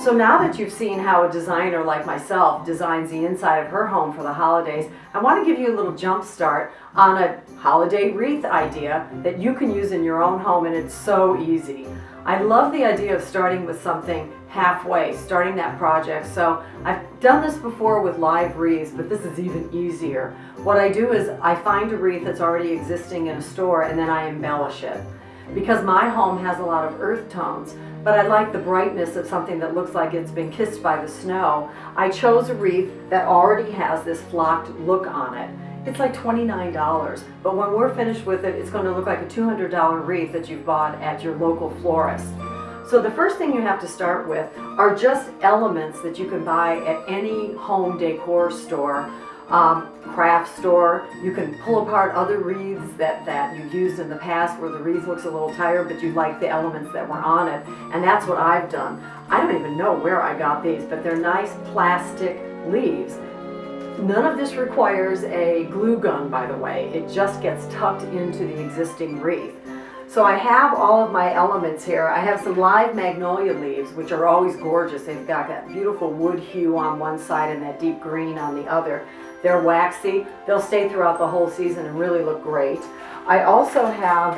So now that you've seen how a designer like myself designs the inside of her home for the holidays, I want to give you a little jump start on a holiday wreath idea that you can use in your own home, and it's so easy. I love the idea of starting with something halfway, starting that project. So I've done this before with live wreaths, but this is even easier. What I do is I find a wreath that's already existing in a store and then I embellish it. Because my home has a lot of earth tones, but I like the brightness of something that looks like it's been kissed by the snow, I chose a wreath that already has this flocked look on it. It's like $29, but when we're finished with it, it's going to look like a $200 wreath that you've bought at your local florist. So the first thing you have to start with are just elements that you can buy at any home decor store, craft store. You can pull apart other wreaths that you've used in the past where the wreath looks a little tired, but you like the elements that were on it, and that's what I've done. I don't even know where I got these, but they're nice plastic leaves. None of this requires a glue gun, by the way. It just gets tucked into the existing wreath. So I have all of my elements here. I have some live magnolia leaves, which are always gorgeous. They've got that beautiful wood hue on one side and that deep green on the other. They're waxy. They'll stay throughout the whole season and really look great. I also have,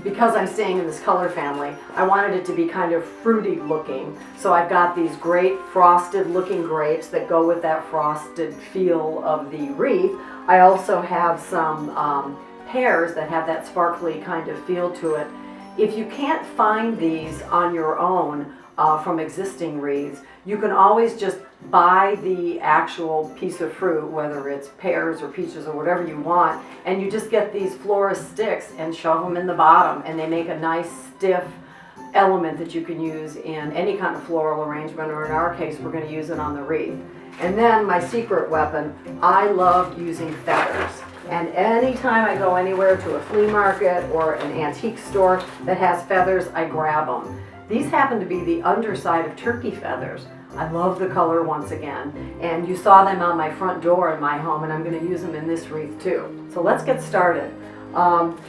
because I'm staying in this color family, I wanted it to be kind of fruity looking. So I've got these great frosted looking grapes that go with that frosted feel of the wreath. I also have some pears that have that sparkly kind of feel to it. If you can't find these on your own from existing wreaths, you can always just buy the actual piece of fruit, whether it's pears or peaches or whatever you want, and you just get these florist sticks and shove them in the bottom, and they make a nice stiff element that you can use in any kind of floral arrangement, or in our case we're going to use it on the wreath. And then my secret weapon, I love using feathers. And anytime I go anywhere to a flea market or an antique store that has feathers, I grab them. These happen to be the underside of turkey feathers. I love the color once again, and you saw them on my front door in my home, and I'm going to use them in this wreath too. So let's get started.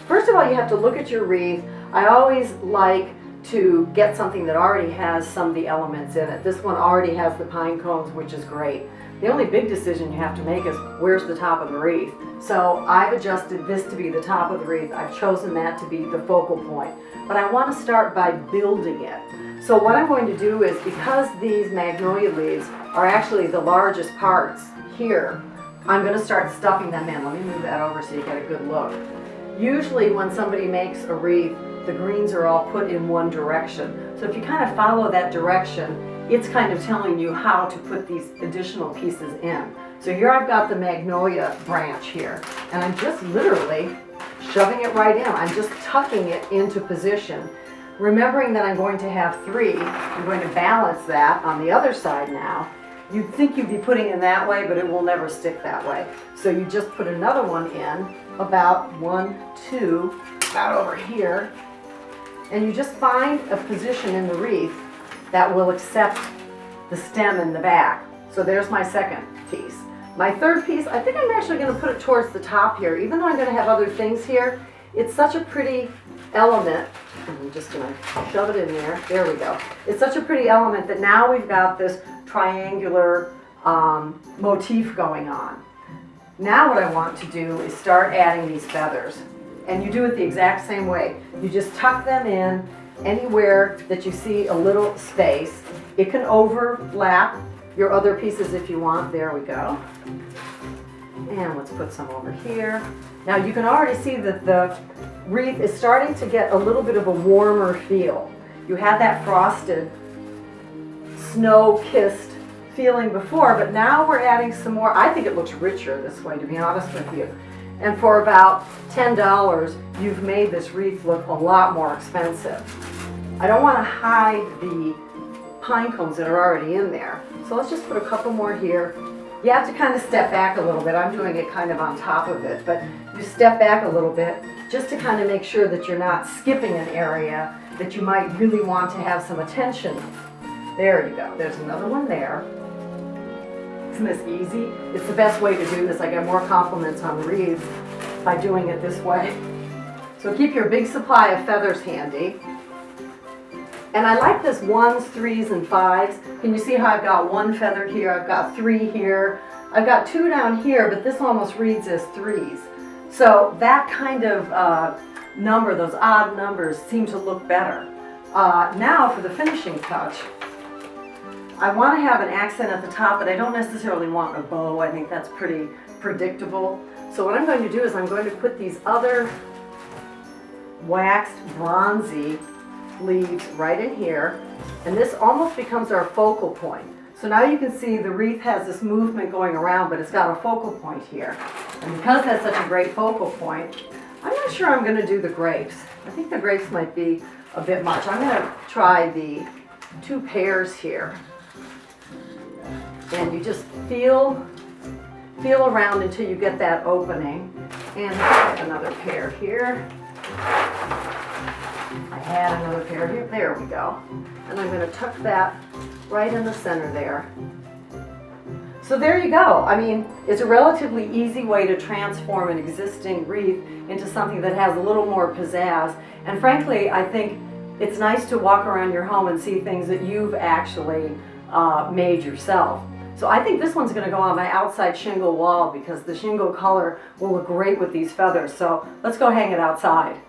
First of all, you have to look at your wreath. I always like to get something that already has some of the elements in it. This one already has the pine cones, which is great. The only big decision you have to make is where's the top of the wreath. So I've adjusted this to be the top of the wreath. I've chosen that to be the focal point. But I want to start by building it. So what I'm going to do is, because these magnolia leaves are actually the largest parts here, I'm going to start stuffing them in. Let me move that over so you get a good look. Usually when somebody makes a wreath, the greens are all put in one direction. So if you kind of follow that direction, it's kind of telling you how to put these additional pieces in. So here I've got the magnolia branch here, and I'm just literally shoving it right in. I'm just tucking it into position. Remembering that I'm going to have three, I'm going to balance that on the other side now. You'd think you'd be putting it that way, but it will never stick that way. So you just put another one in, about 1, 2, about over here, and you just find a position in the wreath that will accept the stem in the back. So there's my second piece. My third piece, I think I'm actually going to put it towards the top here. Even though I'm going to have other things here, it's such a pretty element. I'm just going to shove it in there. There we go. It's such a pretty element that now we've got this triangular motif going on. Now what I want to do is start adding these feathers. And you do it the exact same way. You just tuck them in anywhere that you see a little space. It can overlap your other pieces if you want. There we go. And let's put some over here. Now you can already see that the wreath is starting to get a little bit of a warmer feel. You had that frosted, snow-kissed feeling before, but now we're adding some more. I think it looks richer this way, to be honest with you. And for about $10, you've made this wreath look a lot more expensive. I don't want to hide the pine cones that are already in there. So let's just put a couple more here. You have to kind of step back a little bit. I'm doing it kind of on top of it, but you step back a little bit just to kind of make sure that you're not skipping an area that you might really want to have some attention. There you go. There's another one there. Isn't this easy? It's the best way to do this. I get more compliments on wreaths by doing it this way. So keep your big supply of feathers handy. And I like this 1s, 3s, and 5s. Can you see how I've got 1 feathered here, I've got 3 here, I've got 2 down here, but this almost reads as 3s. So that kind of number, those odd numbers, seem to look better. Now for the finishing touch, I want to have an accent at the top, but I don't necessarily want a bow. I think that's pretty predictable. So what I'm going to do is I'm going to put these other waxed bronzy leaves right in here, and this almost becomes our focal point. So now you can see the wreath has this movement going around, but it's got a focal point here. And because that's such a great focal point, I'm not sure I'm going to do the grapes. I think the grapes might be a bit much. I'm going to try the 2 pairs here. And you just feel around until you get that opening. And I have another pair here. I had another pair here. There we go. And I'm going to tuck that right in the center there. So there you go. I mean, it's a relatively easy way to transform an existing wreath into something that has a little more pizzazz. And frankly, I think it's nice to walk around your home and see things that you've actually made yourself. So I think this one's going to go on my outside shingle wall because the shingle color will look great with these feathers. So let's go hang it outside.